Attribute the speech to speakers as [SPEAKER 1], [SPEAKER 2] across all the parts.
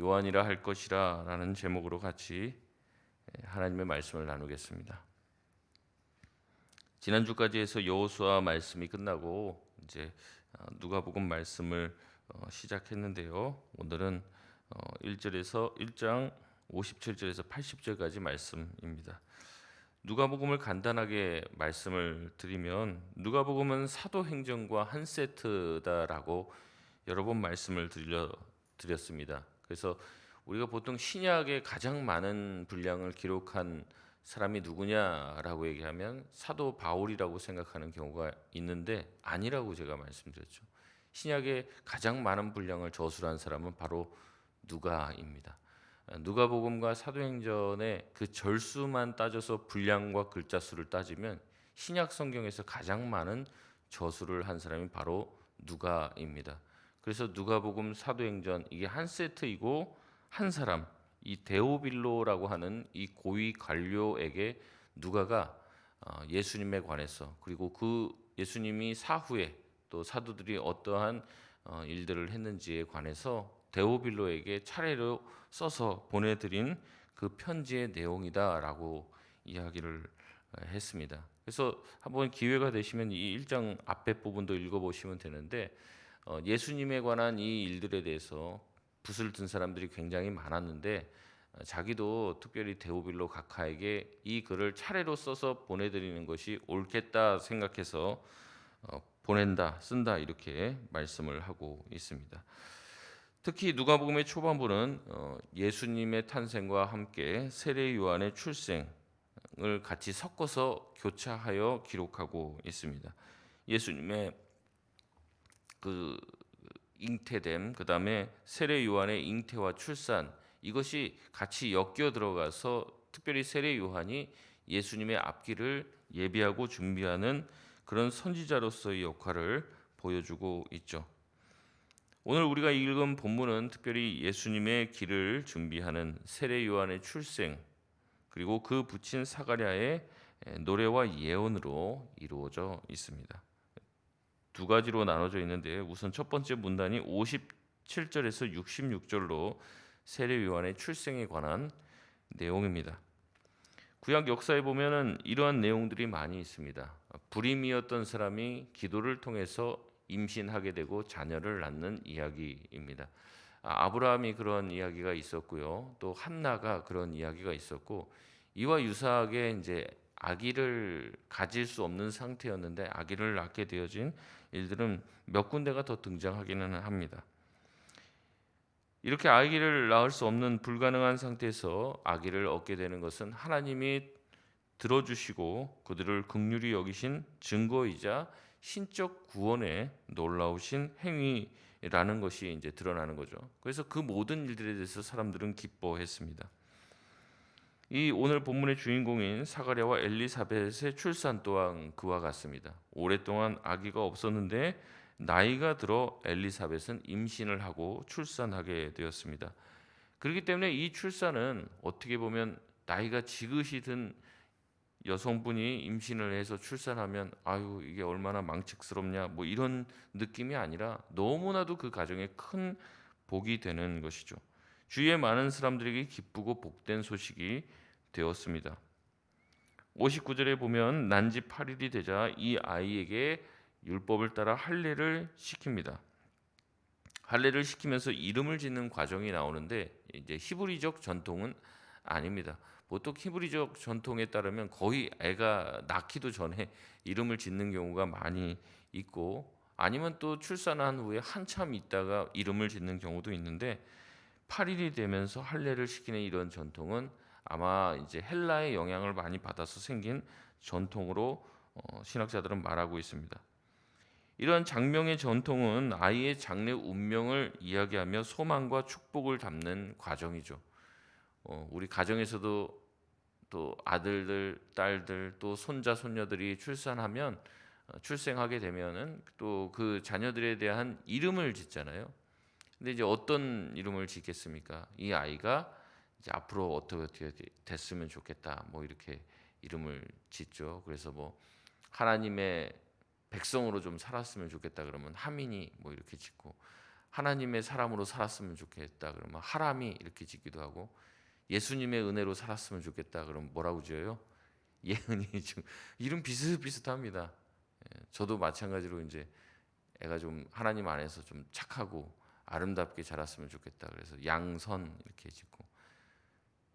[SPEAKER 1] 요한이라 할 것이라 라는 제목으로 같이 하나님의 말씀을 나누겠습니다. 지난주까지 해서 여호수아 말씀이 끝나고 이제 누가복음 말씀을 시작했는데요. 오늘은 1장 57절에서 80절까지 말씀입니다. 누가복음을 간단하게 말씀을 드리면 누가복음은 사도행전과 한 세트다라고 여러 번 말씀을 드렸습니다. 그래서 우리가 보통 신약에 가장 많은 분량을 기록한 사람이 누구냐라고 얘기하면 사도 바울이라고 생각하는 경우가 있는데 아니라고 제가 말씀드렸죠. 신약에 가장 많은 분량을 저술한 사람은 바로 누가입니다. 누가복음과 사도행전의 그 절수만 따져서 분량과 글자 수를 따지면 신약 성경에서 가장 많은 저술을 한 사람이 바로 누가입니다. 그래서 누가복음, 사도행전 이게 한 세트이고 한 사람 이 데오빌로라고 하는 이 고위 관료에게 누가가 예수님에 관해서 그리고 그 예수님이 사후에 또 사도들이 어떠한 일들을 했는지에 관해서 데오빌로에게 차례로 써서 보내드린 그 편지의 내용이다라고 이야기를 했습니다. 그래서 한번 기회가 되시면 이 1장 앞에 부분도 읽어보시면 되는데 예수님에 관한 이 일들에 대해서 붓을 든 사람들이 굉장히 많았는데 자기도 특별히 데오빌로 각하에게 이 글을 차례로 써서 보내드리는 것이 옳겠다 생각해서 보낸다, 쓴다 이렇게 말씀을 하고 있습니다. 특히 누가복음의 초반부는 예수님의 탄생과 함께 세례 요한의 출생을 같이 섞어서 교차하여 기록하고 있습니다. 예수님의 그 잉태됨, 그 다음에 세례 요한의 잉태와 출산 이것이 같이 엮여 들어가서 특별히 세례 요한이 예수님의 앞길을 예비하고 준비하는 그런 선지자로서의 역할을 보여주고 있죠. 오늘 우리가 읽은 본문은 특별히 예수님의 길을 준비하는 세례 요한의 출생 그리고 그 붙인 사가랴의 노래와 예언으로 이루어져 있습니다. 두 가지로 나눠져 있는데 우선 첫 번째 문단이 57절에서 66절로 세례 요한의 출생에 관한 내용입니다. 구약 역사에 보면은 이러한 내용들이 많이 있습니다. 불임이었던 사람이 기도를 통해서 임신하게 되고 자녀를 낳는 이야기입니다. 아브라함이 그런 이야기가 있었고요. 또 한나가 그런 이야기가 있었고 이와 유사하게 이제 아기를 가질 수 없는 상태였는데 아기를 낳게 되어진 일들은 몇 군데가 더 등장하기는 합니다. 이렇게 아기를 낳을 수 없는 불가능한 상태에서 아기를 얻게 되는 것은 하나님이 들어주시고 그들을 긍휼히 여기신 증거이자 신적 구원의 놀라우신 행위라는 것이 이제 드러나는 거죠. 그래서 그 모든 일들에 대해서 사람들은 기뻐했습니다. 이 오늘 본문의 주인공인 사가랴와 엘리사벳의 출산 또한 그와 같습니다. 오랫동안 아기가 없었는데 나이가 들어 엘리사벳은 임신을 하고 출산하게 되었습니다. 그렇기 때문에 이 출산은 어떻게 보면 나이가 지긋이 든 여성분이 임신을 해서 출산하면 아유 이게 얼마나 망측스럽냐 뭐 이런 느낌이 아니라 너무나도 그 가정에 큰 복이 되는 것이죠. 주위의 많은 사람들에게 기쁘고 복된 소식이 되었습니다. 59절에 보면 난지 8일이 되자 이 아이에게 율법을 따라 할례를 시킵니다. 할례를 시키면서 이름을 짓는 과정이 나오는데 이제 히브리적 전통은 아닙니다. 보통 히브리적 전통에 따르면 거의 애가 낳기도 전에 이름을 짓는 경우가 많이 있고 아니면 또 출산한 후에 한참 있다가 이름을 짓는 경우도 있는데 8일이 되면서 할례를 시키는 이런 전통은 아마 이제 헬라의 영향을 많이 받아서 생긴 전통으로 신학자들은 말하고 있습니다. 이러한 장명의 전통은 아이의 장래 운명을 이야기하며 소망과 축복을 담는 과정이죠. 우리 가정에서도 또 아들들, 딸들, 또 손자, 손녀들이 출생하게 되면은 또 그 자녀들에 대한 이름을 짓잖아요. 근데 이제 어떤 이름을 짓겠습니까? 이 아이가 이제 앞으로 어떻게 됐으면 좋겠다. 뭐 이렇게 이름을 짓죠. 그래서 뭐 하나님의 백성으로 좀 살았으면 좋겠다 그러면 하민이 뭐 이렇게 짓고 하나님의 사람으로 살았으면 좋겠다 그러면 하람이 이렇게 짓기도 하고, 예수님의 은혜로 살았으면 좋겠다 그러면 뭐라고 지어요? 예은이. 지금 이름 비슷비슷합니다. 저도 마찬가지로 이제 애가 좀 하나님 안에서 좀 착하고 아름답게 자랐으면 좋겠다 그래서 양선 이렇게 짓고,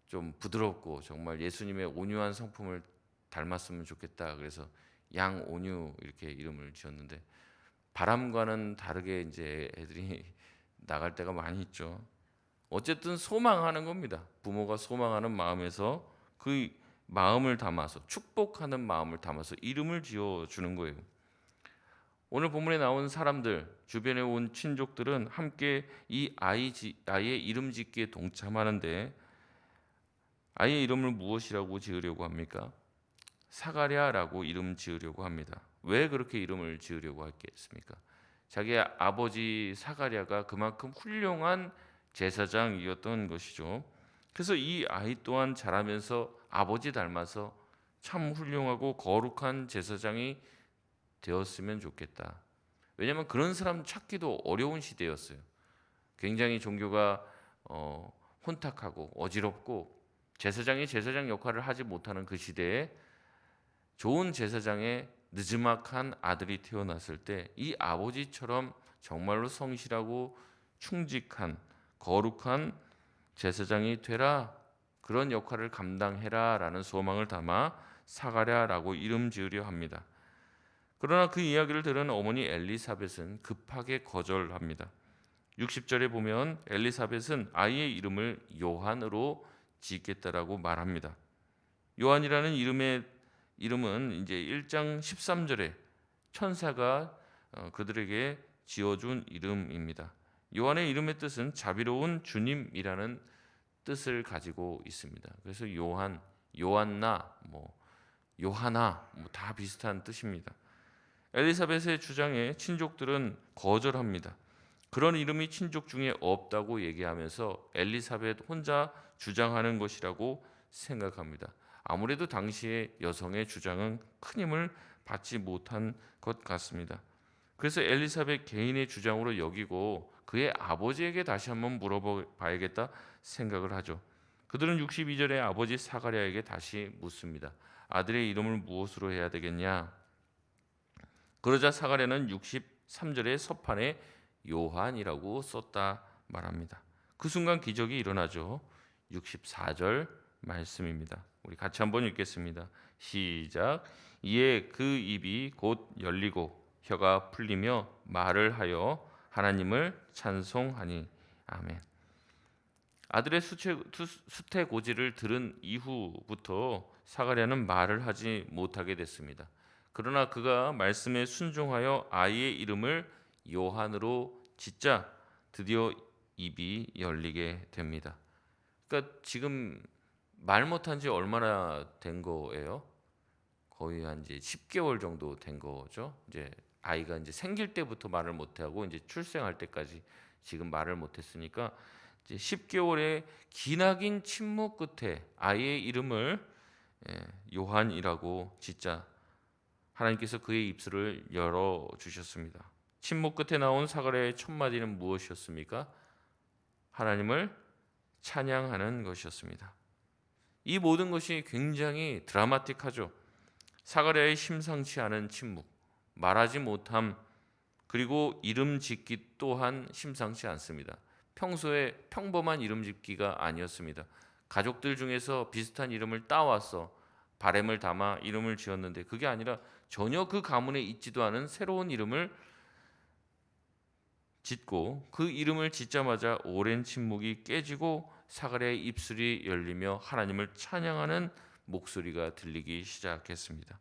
[SPEAKER 1] 좀 부드럽고 정말 예수님의 온유한 성품을 닮았으면 좋겠다 그래서 양온유 이렇게 이름을 지었는데, 바람과는 다르게 이제 애들이 나갈 때가 많이 있죠. 어쨌든 소망하는 겁니다. 부모가 소망하는 마음에서 그 마음을 담아서, 축복하는 마음을 담아서 이름을 지어 주는 거예요. 오늘 본문에 나온 사람들, 주변에 온 친족들은 함께 이 아이의 이름 짓기에 동참하는데, 아이의 이름을 무엇이라고 지으려고 합니까? 사가랴라고 이름 지으려고 합니다. 왜 그렇게 이름을 지으려고 했겠습니까? 자기의 아버지 사가랴가 그만큼 훌륭한 제사장이었던 것이죠. 그래서 이 아이 또한 자라면서 아버지 닮아서 참 훌륭하고 거룩한 제사장이 되었으면 좋겠다. 왜냐하면 그런 사람 찾기도 어려운 시대였어요. 굉장히 종교가 혼탁하고 어지럽고, 제사장이 제사장 역할을 하지 못하는 그 시대에 좋은 제사장의 느지막한 아들이 태어났을 때 이 아버지처럼 정말로 성실하고 충직한 거룩한 제사장이 되라, 그런 역할을 감당해라 라는 소망을 담아 사가랴라고 이름 지으려 합니다. 그러나 그 이야기를 들은 어머니 엘리사벳은 급하게 거절합니다. 60절에 보면 엘리사벳은 아이의 이름을 요한으로 짓겠다라고 말합니다. 요한이라는 이름은 이제 1장 13절에 천사가 그들에게 지어준 이름입니다. 요한의 이름의 뜻은 자비로운 주님이라는 뜻을 가지고 있습니다. 그래서 요한, 요한나, 요하나 다 비슷한 뜻입니다. 엘리사벳의 주장에 친족들은 거절합니다. 그런 이름이 친족 중에 없다고 얘기하면서 엘리사벳 혼자 주장하는 것이라고 생각합니다. 아무래도 당시의 여성의 주장은 큰 힘을 받지 못한 것 같습니다. 그래서 엘리사벳 개인의 주장으로 여기고 그의 아버지에게 다시 한번 물어봐야겠다 생각을 하죠. 그들은 62절에 아버지 사가랴에게 다시 묻습니다. 아들의 이름을 무엇으로 해야 되겠냐? 그러자 사가랴는 63절의 서판에 요한이라고 썼다 말합니다. 그 순간 기적이 일어나죠. 64절 말씀입니다. 우리 같이 한번 읽겠습니다. 시작. 이에 그 입이 곧 열리고 혀가 풀리며 말을 하여 하나님을 찬송하니. 아멘. 아들의 수태고지를 들은 이후부터 사가랴는 말을 하지 못하게 됐습니다. 그러나 그가 말씀에 순종하여 아이의 이름을 요한으로 짓자 드디어 입이 열리게 됩니다. 그러니까 지금 말 못한 지 얼마나 된 거예요? 거의 한 이제 10개월 정도 된 거죠. 이제 아이가 이제 생길 때부터 말을 못하고 이제 출생할 때까지 지금 말을 못했으니까 이제 10개월의 기나긴 침묵 끝에 아이의 이름을 요한이라고 짓자 하나님께서 그의 입술을 열어 주셨습니다. 침묵 끝에 나온 사가랴의 첫 마디는 무엇이었습니까? 하나님을 찬양하는 것이었습니다. 이 모든 것이 굉장히 드라마틱하죠. 사가랴의 심상치 않은 침묵, 말하지 못함, 그리고 이름 짓기 또한 심상치 않습니다. 평소에 평범한 이름 짓기가 아니었습니다. 가족들 중에서 비슷한 이름을 따와서 바램을 담아 이름을 지었는데, 그게 아니라 전혀 그 가문에 있지도 않은 새로운 이름을 짓고, 그 이름을 짓자마자 오랜 침묵이 깨지고 사가랴의 입술이 열리며 하나님을 찬양하는 목소리가 들리기 시작했습니다.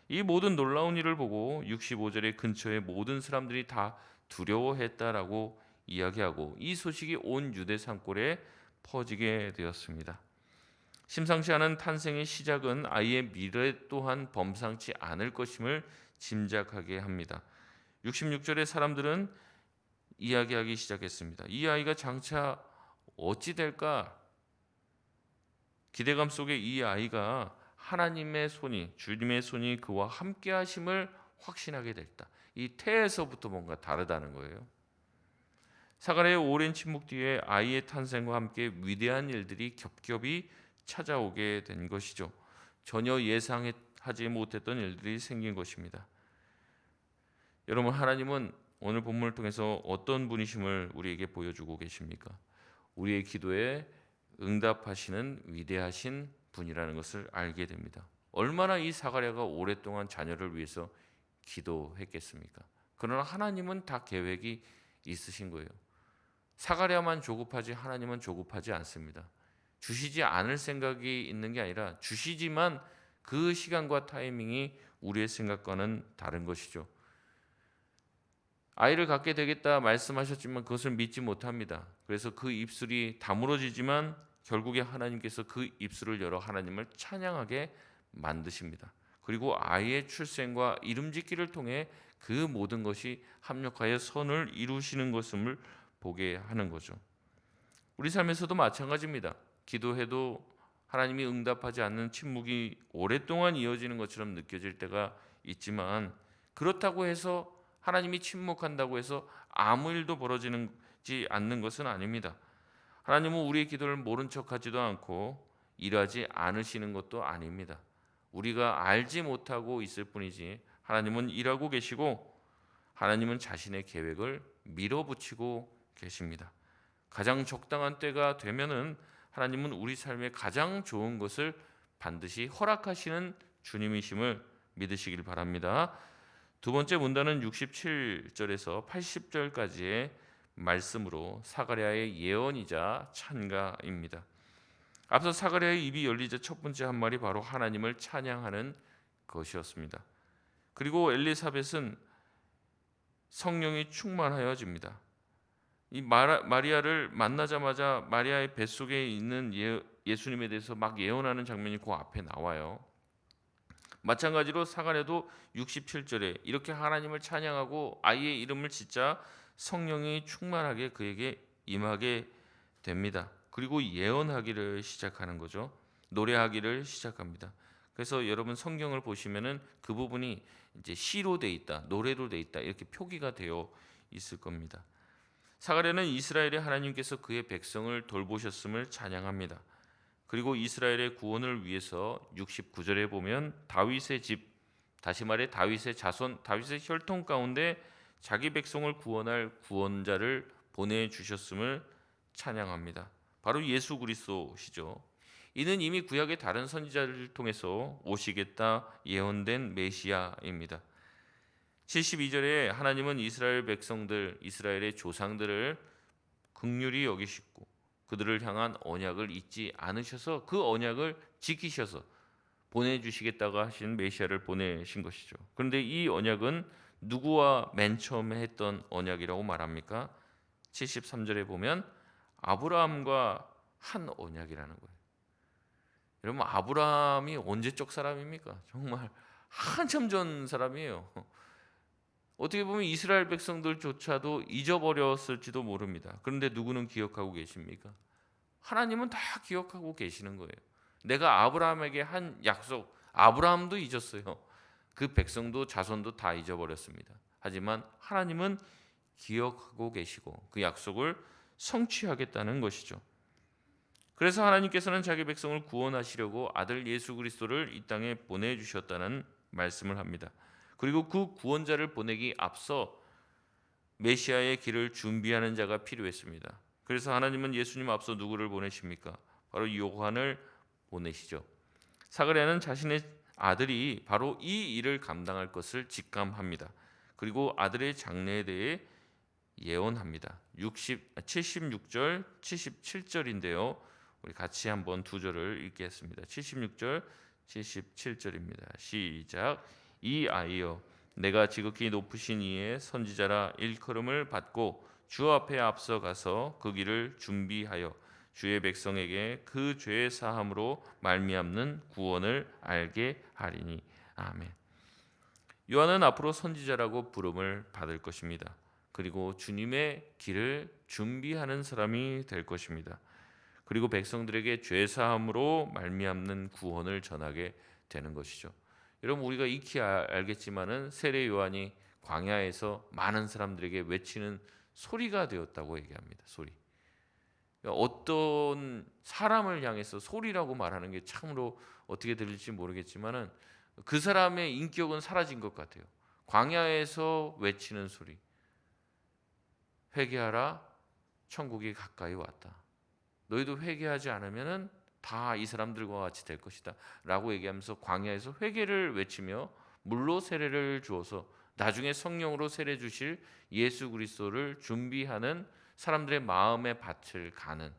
[SPEAKER 1] 이 모든 놀라운 일을 보고 65절의 근처의 모든 사람들이 다 두려워했다라고 이야기하고, 이 소식이 온 유대 산골에 퍼지게 되었습니다. 심상치 않은 탄생의 시작은 아이의 미래 또한 범상치 않을 것임을 짐작하게 합니다. 66절의 사람들은 이야기하기 시작했습니다. 이 아이가 장차 어찌 될까? 기대감 속에 이 아이가 하나님의 손이, 주님의 손이 그와 함께 하심을 확신하게 됐다. 이 태에서부터 뭔가 다르다는 거예요. 사가랴의 오랜 침묵 뒤에 아이의 탄생과 함께 위대한 일들이 겹겹이 찾아오게 된 것이죠. 전혀 예상하지 못했던 일들이 생긴 것입니다. 여러분, 하나님은 오늘 본문을 통해서 어떤 분이심을 우리에게 보여주고 계십니까? 우리의 기도에 응답하시는 위대하신 분이라는 것을 알게 됩니다. 얼마나 이 사가랴가 오랫동안 자녀를 위해서 기도했겠습니까? 그러나 하나님은 다 계획이 있으신 거예요. 사가랴만 조급하지 하나님은 조급하지 않습니다. 주시지 않을 생각이 있는 게 아니라 주시지만 그 시간과 타이밍이 우리의 생각과는 다른 것이죠. 아이를 갖게 되겠다 말씀하셨지만 그것을 믿지 못합니다. 그래서 그 입술이 다물어지지만 결국에 하나님께서 그 입술을 열어 하나님을 찬양하게 만드십니다. 그리고 아이의 출생과 이름 짓기를 통해 그 모든 것이 합력하여 선을 이루시는 것을 보게 하는 거죠. 우리 삶에서도 마찬가지입니다. 기도해도 하나님이 응답하지 않는 침묵이 오랫동안 이어지는 것처럼 느껴질 때가 있지만, 그렇다고 해서 하나님이 침묵한다고 해서 아무 일도 벌어지지 않는 것은 아닙니다. 하나님은 우리의 기도를 모른 척하지도 않고 일하지 않으시는 것도 아닙니다. 우리가 알지 못하고 있을 뿐이지 하나님은 일하고 계시고 하나님은 자신의 계획을 밀어붙이고 계십니다. 가장 적당한 때가 되면은 하나님은 우리 삶에 가장 좋은 것을 반드시 허락하시는 주님이심을 믿으시길 바랍니다. 두 번째 문단은 67절에서 80절까지의 말씀으로 사가랴의 예언이자 찬가입니다. 앞서 사가랴의 입이 열리자 첫 번째 한 말이 바로 하나님을 찬양하는 것이었습니다. 그리고 엘리사벳은 성령이 충만하여집니다. 이 마리아를 만나자마자 마리아의 뱃속에 있는 예수님에 대해서 막 예언하는 장면이 그 앞에 나와요. 마찬가지로 사가랴도 67절에 이렇게 하나님을 찬양하고 아이의 이름을 짓자 성령이 충만하게 그에게 임하게 됩니다. 그리고 예언하기를 시작하는 거죠. 노래하기를 시작합니다. 그래서 여러분 성경을 보시면은 그 부분이 이제 시로 돼 있다, 노래로 돼 있다 이렇게 표기가 되어 있을 겁니다. 사가랴는 이스라엘의 하나님께서 그의 백성을 돌보셨음을 찬양합니다. 그리고 이스라엘의 구원을 위해서 69절에 보면 다윗의 집, 다시 말해 다윗의 자손, 다윗의 혈통 가운데 자기 백성을 구원할 구원자를 보내주셨음을 찬양합니다. 바로 예수 그리스도시죠. 이는 이미 구약의 다른 선지자를 통해서 오시겠다 예언된 메시아입니다. 72절에 하나님은 이스라엘 백성들, 이스라엘의 조상들을 긍휼히 여기시고 그들을 향한 언약을 잊지 않으셔서 그 언약을 지키셔서 보내주시겠다고 하신 메시아를 보내신 것이죠. 그런데 이 언약은 누구와 맨 처음에 했던 언약이라고 말합니까? 73절에 보면 아브라함과 한 언약이라는 거예요. 여러분, 아브라함이 언제적 사람입니까? 정말 한참 전 사람이에요. 어떻게 보면 이스라엘 백성들조차도 잊어버렸을지도 모릅니다. 그런데 누구는 기억하고 계십니까? 하나님은 다 기억하고 계시는 거예요. 내가 아브라함에게 한 약속, 아브라함도 잊었어요. 그 백성도 자손도 다 잊어버렸습니다. 하지만 하나님은 기억하고 계시고 그 약속을 성취하겠다는 것이죠. 그래서 하나님께서는 자기 백성을 구원하시려고 아들 예수 그리스도를 이 땅에 보내주셨다는 말씀을 합니다. 그리고 그 구원자를 보내기 앞서 메시아의 길을 준비하는 자가 필요했습니다. 그래서 하나님은 예수님 앞서 누구를 보내십니까? 바로 요한을 보내시죠. 사가랴는 자신의 아들이 바로 이 일을 감당할 것을 직감합니다. 그리고 아들의 장래에 대해 예언합니다. 76절, 77절인데요. 우리 같이 한번 두 절을 읽겠습니다. 76절, 77절입니다. 시작. 이 아이여, 내가 지극히 높으신 이의 선지자라 일컬음을 받고 주 앞에 앞서가서 그 길을 준비하여 주의 백성에게 그 죄의 사함으로 말미암는 구원을 알게 하리니. 아멘. 요한은 앞으로 선지자라고 부름을 받을 것입니다. 그리고 주님의 길을 준비하는 사람이 될 것입니다. 그리고 백성들에게 죄 사함으로 말미암는 구원을 전하게 되는 것이죠. 여러분, 우리가 익히 알겠지만은 세례 요한이 광야에서 많은 사람들에게 외치는 소리가 되었다고 얘기합니다. 소리. 어떤 사람을 향해서 소리라고 말하는 게 참으로 어떻게 들릴지 모르겠지만은 그 사람의 인격은 사라진 것 같아요. 광야에서 외치는 소리. 회개하라, 천국이 가까이 왔다. 너희도 회개하지 않으면은 다 이 사람들과 같이 될 것이다 라고 얘기하면서 광야에서 회개를 외치며 물로 세례를 주어서 나중에 성령으로 세례 주실 예수 그리스도를 준비하는 사람들의 마음의 밭을 가는,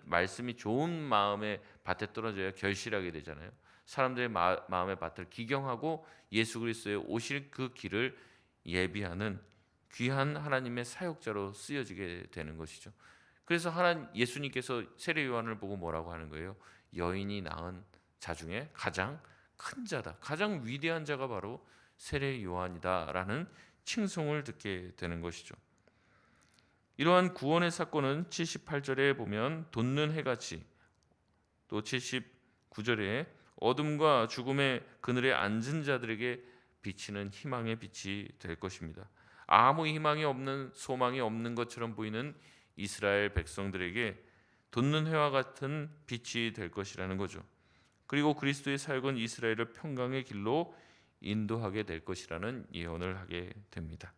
[SPEAKER 1] 말씀이 좋은 마음의 밭에 떨어져야 결실하게 되잖아요. 사람들의 마음의 밭을 기경하고 예수 그리스도의 오실 그 길을 예비하는 귀한 하나님의 사역자로 쓰여지게 되는 것이죠. 그래서 예수님께서 세례 요한을 보고 뭐라고 하는 거예요? 여인이 낳은 자 중에 가장 큰 자다, 가장 위대한 자가 바로 세례 요한이다라는 칭송을 듣게 되는 것이죠. 이러한 구원의 사건은 78절에 보면 돋는 해같이, 또 79절에 어둠과 죽음의 그늘에 앉은 자들에게 비치는 희망의 빛이 될 것입니다. 아무 희망이 없는, 소망이 없는 것처럼 보이는 이스라엘 백성들에게 돋는 해와 같은 빛이 될 것이라는 거죠. 그리고 그리스도의 사역은 이스라엘을 평강의 길로 인도하게 될 것이라는 예언을 하게 됩니다.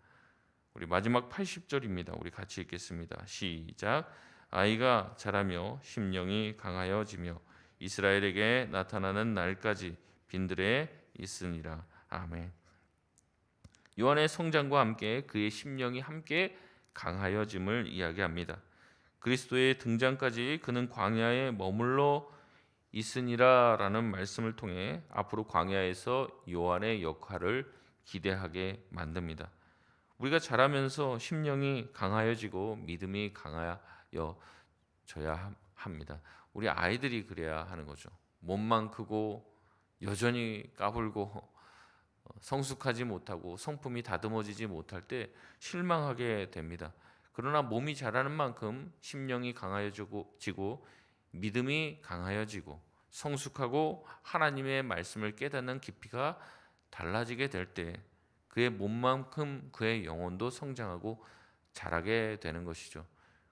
[SPEAKER 1] 우리 마지막 80절입니다. 우리 같이 읽겠습니다. 시작. 아이가 자라며 심령이 강하여지며 이스라엘에게 나타나는 날까지 빈들에 있으니라. 아멘. 요한의 성장과 함께 그의 심령이 함께 강하여짐을 이야기합니다. 그리스도의 등장까지 그는 광야에 머물러 있으니라라는 말씀을 통해 앞으로 광야에서 요한의 역할을 기대하게 만듭니다. 우리가 자라면서 심령이 강하여지고 믿음이 강하여져야 합니다. 우리 아이들이 그래야 하는 거죠. 몸만 크고 여전히 까불고 성숙하지 못하고 성품이 다듬어지지 못할 때 실망하게 됩니다. 그러나 몸이 자라는 만큼 심령이 강하여지고 믿음이 강하여지고 성숙하고 하나님의 말씀을 깨닫는 깊이가 달라지게 될 때 그의 몸만큼 그의 영혼도 성장하고 자라게 되는 것이죠.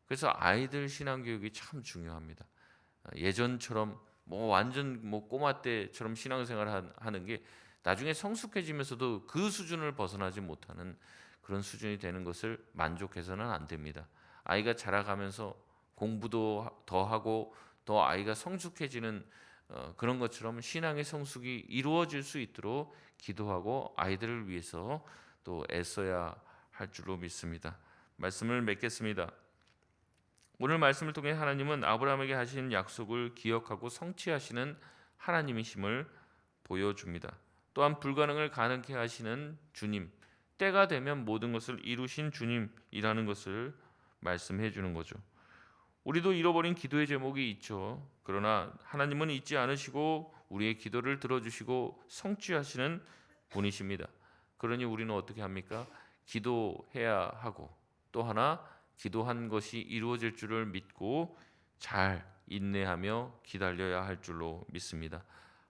[SPEAKER 1] 그래서 아이들 신앙교육이 참 중요합니다. 예전처럼 완전 꼬마 때처럼 신앙생활 하는 게 나중에 성숙해지면서도 그 수준을 벗어나지 못하는 그런 수준이 되는 것을 만족해서는 안 됩니다. 아이가 자라가면서 공부도 더 하고 더 아이가 성숙해지는 그런 것처럼 신앙의 성숙이 이루어질 수 있도록 기도하고 아이들을 위해서 또 애써야 할 줄로 믿습니다. 말씀을 맺겠습니다. 오늘 말씀을 통해 하나님은 아브라함에게 하신 약속을 기억하고 성취하시는 하나님이심을 보여줍니다. 또한 불가능을 가능케 하시는 주님, 때가 되면 모든 것을 이루신 주님이라는 것을 말씀해 주는 거죠. 우리도 잃어버린 기도의 제목이 있죠. 그러나 하나님은 잊지 않으시고 우리의 기도를 들어주시고 성취하시는 분이십니다. 그러니 우리는 어떻게 합니까? 기도해야 하고 또 하나 기도한 것이 이루어질 줄을 믿고 잘 인내하며 기다려야 할 줄로 믿습니다.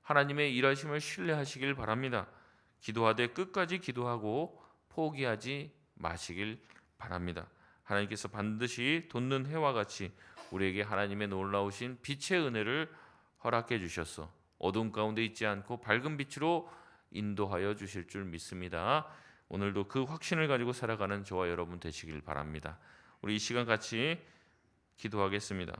[SPEAKER 1] 하나님의 일하심을 신뢰하시길 바랍니다. 기도하되 끝까지 기도하고 포기하지 마시길 바랍니다. 하나님께서 반드시 돋는 해와 같이 우리에게 하나님의 놀라우신 빛의 은혜를 허락해 주셔서 어두운 가운데 있지 않고 밝은 빛으로 인도하여 주실 줄 믿습니다. 오늘도 그 확신을 가지고 살아가는 저와 여러분 되시길 바랍니다. 우리 이 시간 같이 기도하겠습니다.